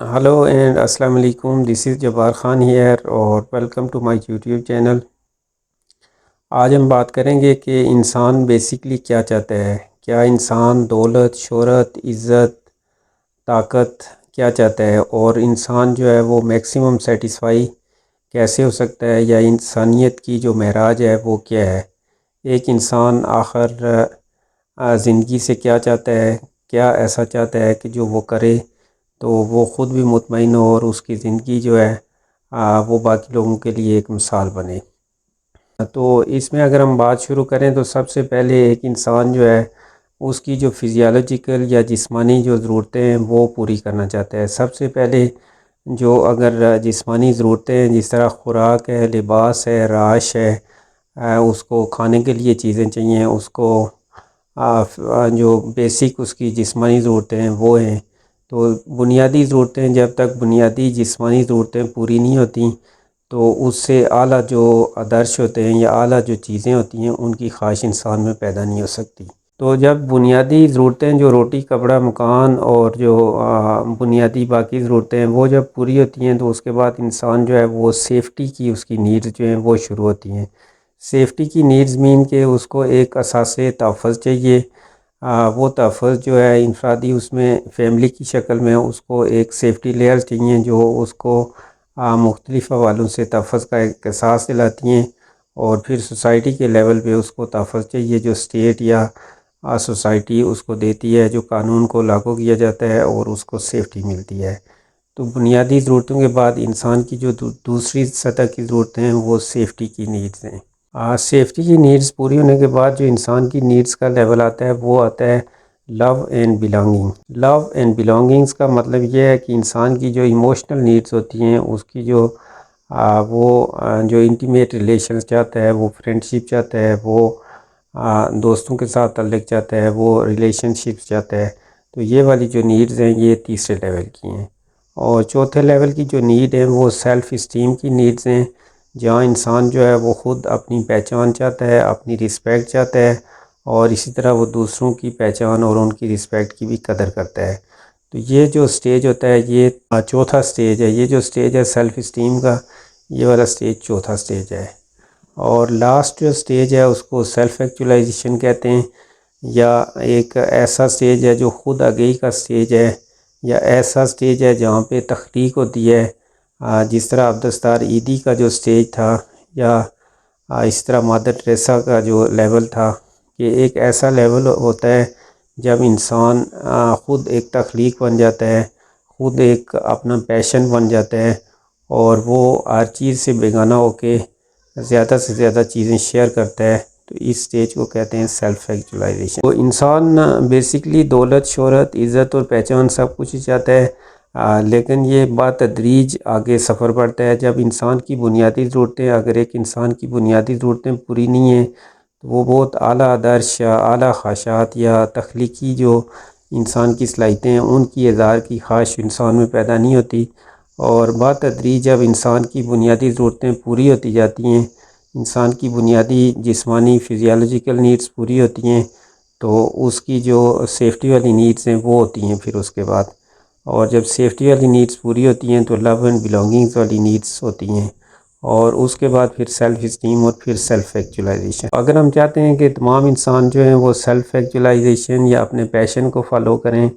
Hello and Assalamu alaikum. This is Jabbar Khan here اور welcome to my YouTube channel. آج ہم بات کریں گے کہ انسان بیسکلی کیا چاہتا ہے. کیا انسان دولت، شہرت، عزت، طاقت کیا چاہتا ہے، اور انسان جو ہے وہ میکسیمم سیٹسفائی کیسے ہو سکتا ہے، یا انسانیت کی جو معراج ہے وہ کیا ہے. ایک انسان آخر زندگی سے کیا چاہتا ہے، کیا ایسا چاہتا ہے کہ جو وہ کرے تو وہ خود بھی مطمئن ہو اور اس کی زندگی جو ہے وہ باقی لوگوں کے لیے ایک مثال بنے. تو اس میں اگر ہم بات شروع کریں تو سب سے پہلے ایک انسان جو ہے اس کی جو فزیالوجیکل یا جسمانی جو ضرورتیں ہیں وہ پوری کرنا چاہتا ہے. سب سے پہلے جو اگر جسمانی ضرورتیں ہیں، جس طرح خوراک ہے، لباس ہے، رہائش ہے، اس کو کھانے کے لیے چیزیں چاہیے، اس کو جو بیسک اس کی جسمانی ضرورتیں ہیں وہ ہیں. تو بنیادی ضرورتیں جب تک بنیادی جسمانی ضرورتیں پوری نہیں ہوتیں تو اس سے اعلیٰ جو آدرش ہوتے ہیں یا اعلیٰ جو چیزیں ہوتی ہیں ان کی خواہش انسان میں پیدا نہیں ہو سکتی. تو جب بنیادی ضرورتیں جو روٹی، کپڑا، مکان اور جو بنیادی باقی ضرورتیں ہیں وہ جب پوری ہوتی ہیں تو اس کے بعد انسان جو ہے وہ سیفٹی کی اس کی نیڈز جو ہیں وہ شروع ہوتی ہیں. سیفٹی کی نیڈز مین کہ اس کو ایک اثاثے تحفظ چاہیے. وہ تحفظ جو ہے انفرادی، اس میں فیملی کی شکل میں اس کو ایک سیفٹی لیئر چاہیے جو اس کو مختلف حوالوں سے تحفظ کا ایک احساس دلاتی ہیں. اور پھر سوسائٹی کے لیول پہ اس کو تحفظ چاہیے جو اسٹیٹ یا سوسائٹی اس کو دیتی ہے، جو قانون کو لاگو کیا جاتا ہے اور اس کو سیفٹی ملتی ہے. تو بنیادی ضرورتوں کے بعد انسان کی جو دوسری سطح کی ضرورتیں ہیں وہ سیفٹی کی نیڈز ہیں. سیفٹی کی نیڈز پوری ہونے کے بعد جو انسان کی نیڈز کا لیول آتا ہے وہ آتا ہے لو اینڈ بلانگنگ. لو اینڈ بلانگنگز کا مطلب یہ ہے کہ انسان کی جو ایموشنل نیڈز ہوتی ہیں، اس کی جو جو انٹیمیٹ ریلیشنز چاہتا ہے، وہ فرینڈشپ چاہتا ہے، وہ دوستوں کے ساتھ تعلق چاہتا ہے، وہ ریلیشن شپس چاہتا ہے. تو یہ والی جو نیڈز ہیں یہ تیسرے لیول کی ہیں. اور چوتھے لیول کی جو نیڈ ہیں وہ سیلف اسٹیم کی نیڈز ہیں، جہاں انسان جو ہے وہ خود اپنی پہچان چاہتا ہے، اپنی رسپیکٹ چاہتا ہے، اور اسی طرح وہ دوسروں کی پہچان اور ان کی رسپیکٹ کی بھی قدر کرتا ہے. تو یہ جو سٹیج ہوتا ہے یہ چوتھا سٹیج ہے. یہ جو سٹیج ہے سیلف اسٹیم کا، یہ والا سٹیج چوتھا سٹیج ہے. اور لاسٹ جو سٹیج ہے اس کو سیلف ایکچولائزیشن کہتے ہیں، یا ایک ایسا سٹیج ہے جو خود آگہی کا سٹیج ہے، یا ایسا سٹیج ہے جہاں پہ تخلیق ہوتی ہے. جس طرح عبدالستار ایدھی کا جو سٹیج تھا، یا اس طرح مادر ٹریسا کا جو لیول تھا، کہ ایک ایسا لیول ہوتا ہے جب انسان خود ایک تخلیق بن جاتا ہے، خود ایک اپنا پیشن بن جاتا ہے، اور وہ ہر چیز سے بیگانہ ہو کے زیادہ سے زیادہ چیزیں شیئر کرتا ہے. تو اس سٹیج کو کہتے ہیں سیلف ایکچولائزیشن. تو انسان بیسکلی دولت، شہرت، عزت اور پہچان سب کچھ ہی چاہتا ہے، لیکن یہ بات تدریج آگے سفر بڑھتا ہے. جب انسان کی بنیادی ضرورتیں، اگر ایک انسان کی بنیادی ضرورتیں پوری نہیں ہیں تو وہ بہت اعلیٰ آدرش یا اعلیٰ خواہشات یا تخلیقی جو انسان کی صلاحیتیں ہیں ان کی اظہار کی خواہش انسان میں پیدا نہیں ہوتی. اور بتدریج جب انسان کی بنیادی ضرورتیں پوری ہوتی جاتی ہیں، انسان کی بنیادی جسمانی فزیالوجیکل نیڈز پوری ہوتی ہیں، تو اس کی جو سیفٹی والی نیڈز ہیں وہ ہوتی ہیں پھر اس کے بعد. اور جب سیفٹی والی نیڈز پوری ہوتی ہیں تو لو اینڈ بلانگنگز والی نیڈز ہوتی ہیں، اور اس کے بعد پھر سیلف اسٹیم اور پھر سیلف ایکچولائزیشن. اگر ہم چاہتے ہیں کہ تمام انسان جو ہیں وہ سیلف ایکچولائزیشن یا اپنے پیشن کو فالو کریں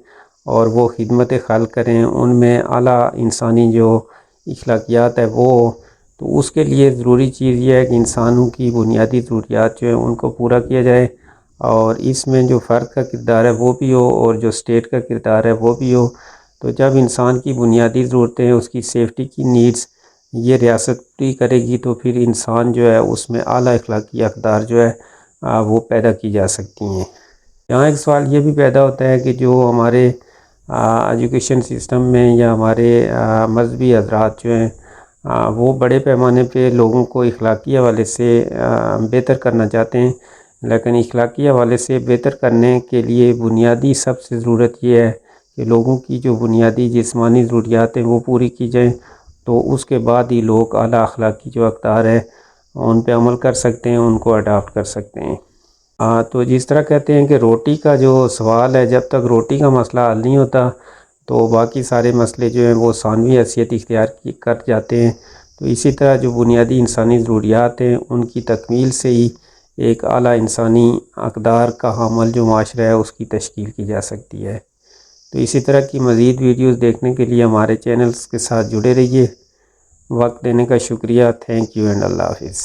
اور وہ خدمت خلق کریں، ان میں اعلیٰ انسانی جو اخلاقیات ہے وہ، تو اس کے لیے ضروری چیز یہ ہے کہ انسانوں کی بنیادی ضروریات جو ہیں ان کو پورا کیا جائے، اور اس میں جو فرد کا کردار ہے وہ بھی ہو اور جو اسٹیٹ کا کردار ہے وہ بھی ہو. تو جب انسان کی بنیادی ضرورتیں، اس کی سیفٹی کی نیڈز یہ ریاست پوری کرے گی تو پھر انسان جو ہے اس میں اعلیٰ اخلاقی اقدار جو ہے وہ پیدا کی جا سکتی ہیں. یہاں ایک سوال یہ بھی پیدا ہوتا ہے کہ جو ہمارے ایجوکیشن سسٹم میں یا ہمارے مذہبی حضرات جو ہیں وہ بڑے پیمانے پہ لوگوں کو اخلاقی حوالے سے بہتر کرنا چاہتے ہیں، لیکن اخلاقی حوالے سے بہتر کرنے کے لیے بنیادی سب سے ضرورت یہ ہے کہ لوگوں کی جو بنیادی جسمانی ضروریات ہیں وہ پوری کی جائیں، تو اس کے بعد ہی لوگ اعلیٰ اخلاقی جو اقدار ہے ان پہ عمل کر سکتے ہیں، ان کو اڈاپٹ کر سکتے ہیں. تو جس طرح کہتے ہیں کہ روٹی کا جو سوال ہے، جب تک روٹی کا مسئلہ حل نہیں ہوتا تو باقی سارے مسئلے جو ہیں وہ ثانوی حیثیت اختیار کر جاتے ہیں۔ تو اسی طرح جو بنیادی انسانی ضروریات ہیں ان کی تکمیل سے ہی ایک اعلیٰ انسانی اقدار کا حامل جو معاشرہ ہے اس کی تشکیل کی جا سکتی ہے۔ تو اسی طرح کی مزید ویڈیوز دیکھنے کے لیے ہمارے چینلز کے ساتھ جڑے رہیے۔ وقت دینے کا شکریہ۔ تھینک یو اینڈ اللہ حافظ۔